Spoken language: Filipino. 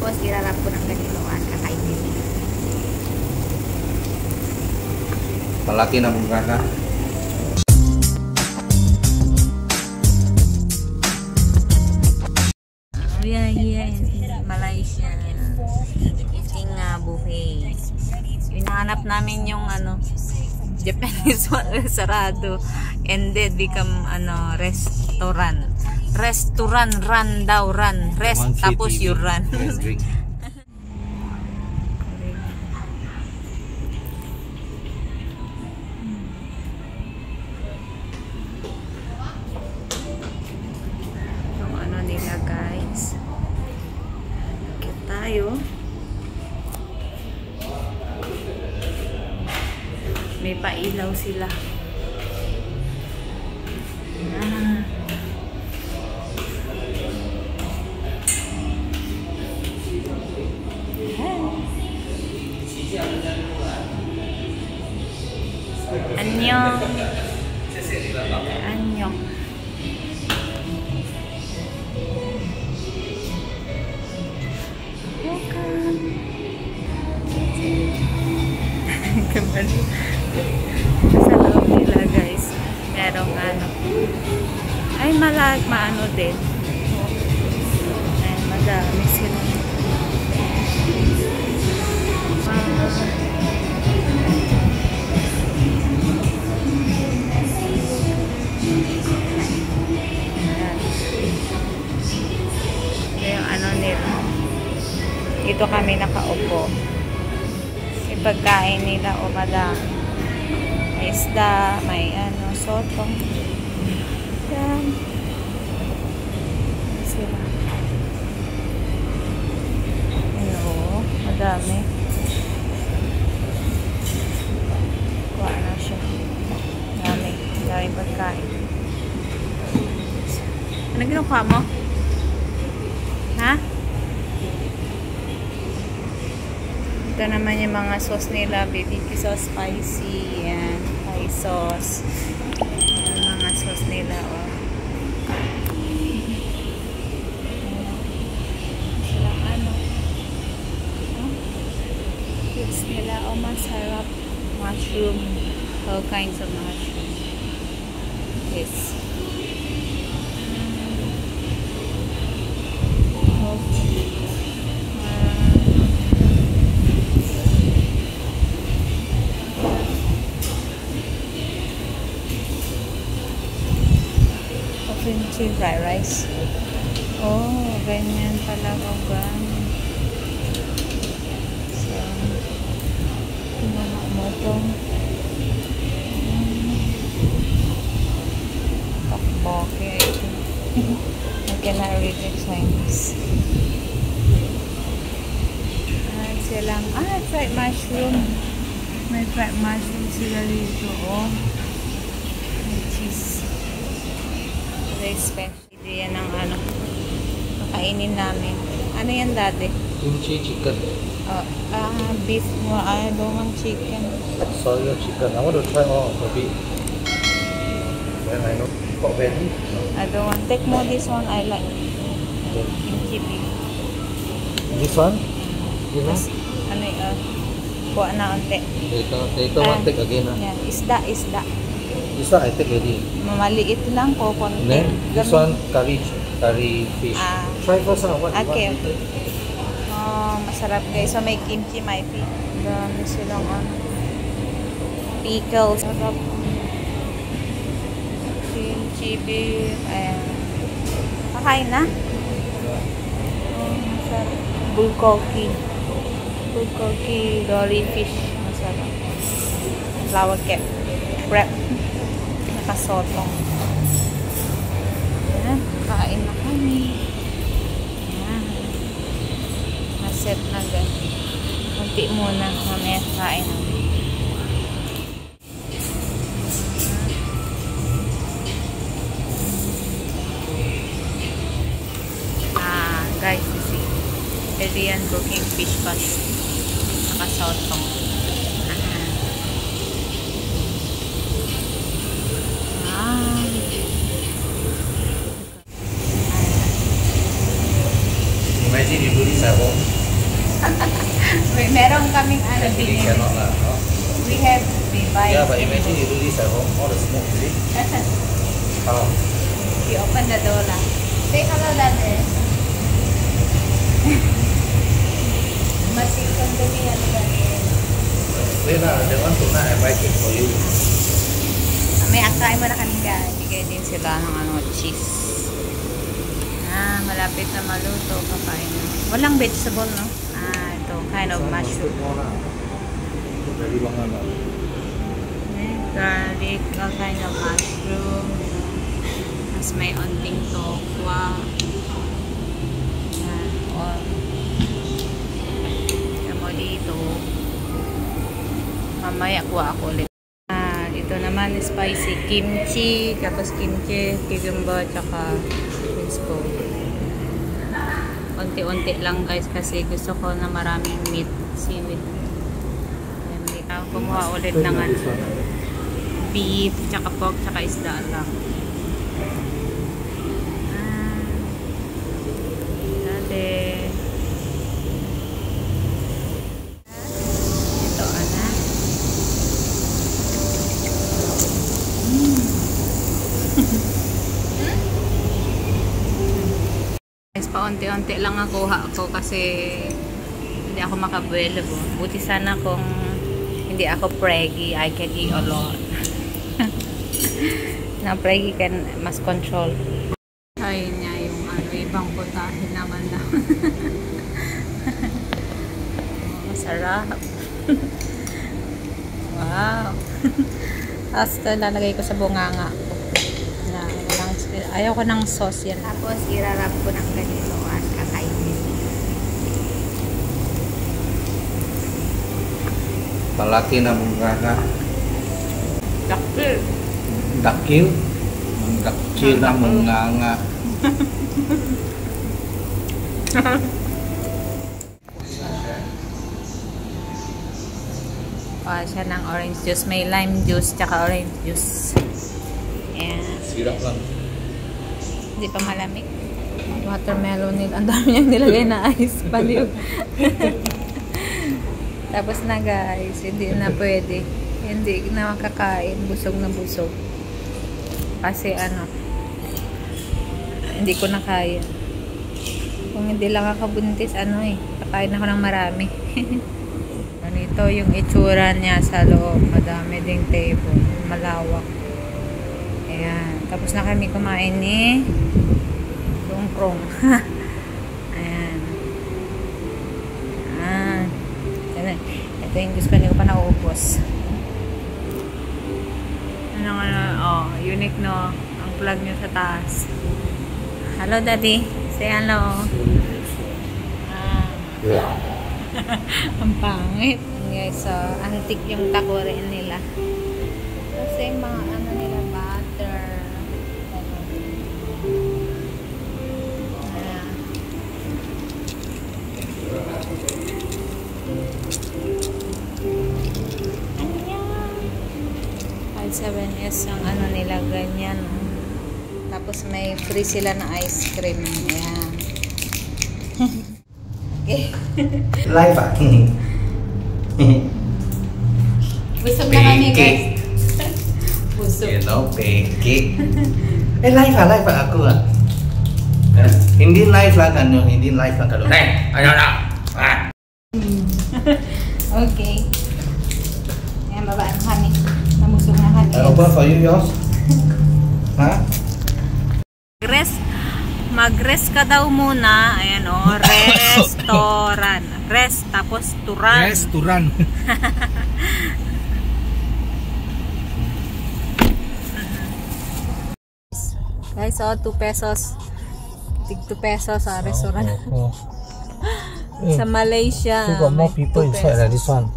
Tapos ilalap ko ng ganitoan, kakainin. Palaki na mong kaka. We are here in Malaysia. Eating buffet. Hinahanap namin yung Japanese one, sarado. And then become restaurant. Restaurant, run daw, run. Rest, tapos you run. Yung nila guys. Kaya tayo. May pailaw sila. Annyeong. Annyeong. Welcome. Kembali. Sa loob nila guys. Merong ay maano din. Ay madami sila. Nila. Dito kami nakaupo. May pagkain nila o madami. May isda, may soto. Yan. Sila. Madami. Kuha na siya. Dami. Daming pagkain. Ano kinukuha mo? Ha? Ito naman yung mga sauce nila. BBQ sauce, spicy. Yan. Thai sauce. Yan, mga sauce nila. Oh. Silang Foods nila. Oh, masarap. Mushroom. All kinds of mushroom. Yes. Kimchi fried rice. Oh, ganyan talaga guys. So, tingnan mo ito. Tokboki ito. I cannot read the Chinese. Silang, fried mushroom. May fried mushroom sila dito. Oh. May cheese. Special. Yan ang kakainin namin. Ano yan dati? Kimchi chicken. Beef mo. I don't want chicken. Soya chicken. I want to try all of it. Then I know pork belly. I don't want. Take more this one. I like kimchi beef. This one? Yes. Kuha na unti. Later one take again. Yeah. Isda. This one I take already. Mamaliit lang po konti. Then this one curry fish. Try first what okay. Oh, masarap guys. So may kimchi, may beef. Dami silang pickles. Sarap. Kimchi beef. Ayan. Kakain na? Masarap. Bulgogi. Dory fish. Masarap. Flower cake. Wrap. Nakasotong. Ayan, kain na kami. Ayan. Naset na gan. Kunti muna. Mamaya kain na. Guys, you see. Korean cooking fish bus. Nakasotong. Imagine you do this this at home. Meron kaming ano Actually binili. cannot lah. No? We buy. Yeah, but imagine you do this at home, all the smoke, you see? How? You open the door lah. Say hello, Daddy. Masih kandungi ano Daddy. Wait lah, that one tonight I buy cake for you. May akain mo na kami guys. Bigay din sila ng ano, cheese. Malapit na maluto. Kakain na. Walang vegetable, no? Ito. Kind of mushroom. Very long one. Garlic. Kind of mushroom. Mas may onting tokwa. Tama dito. Mamaya kuha ako ulit. Ito naman spicy kimchi, tapos kimchi, cucumber, tsaka minspo. Unti-unti lang guys kasi gusto ko na maraming meat, seaweed. Ayan, kumuha ulit ng beef, tsaka pork, tsaka isda lang. Dade. Paunti-unti lang ang kuha ko kasi hindi ako makabuelo. Buti sana kung hindi ako preggy, I can eat a lot. Na preggy can mas control. Ayun niya yung ano, ibang putahe naman na. Masarap. Wow. Hasta lalagay ko sa bunganga ko. Ayaw ko ng sauce yan. Tapos, irarap ko ng ganito at kakainin. Palaki na munganga. Dakil. Dakil? Dakil na munganga. Siya ng orange juice. May lime juice tsaka orange juice. Ayan. Sirap lang. Hindi pa malamig. Watermelon nila. Ang dami niyang nilagay na ice. Paliw. Tapos na guys. Hindi na pwede. Hindi na makakain. Busog na busog. Kasi ano. Hindi ko na kaya. Kung hindi lang kakabuntis, ano eh. Kakain ako ng marami. Ganito yung itsura niya sa loob. Madami ding table. Malawak. Ayan. Tapos na kami kumain ni Krong. Ayan. Ayan. Ito yung gusto ko pa naubos. Unique no. Ang plug nyo sa taas. Hello, Daddy. Say hello. Ang pangit. Guys, so, antique yung takurin nila. Kasi mga ano nila, butter. Ayan. Ayan. 7S ang ano nila, ganyan. Tapos may free sila na ice cream. Ayan. Okay. Live ah. Busog na kami guys. Busog. You know, pancake. Live ah ako ah. Hindi live lah kan, hindi live lah kalau. Ayo na. Okay. Ayan, babaan kami. Namusog na kami. I open for you yours. Ha? Mag-rest ka daw muna. Ayan o, restaurant. Rest, tapos turan. Restoran. Guys, 2 pesos. Tig 2 pesos sa restaurant. Sa Malaysia. Still got more people inside like this one.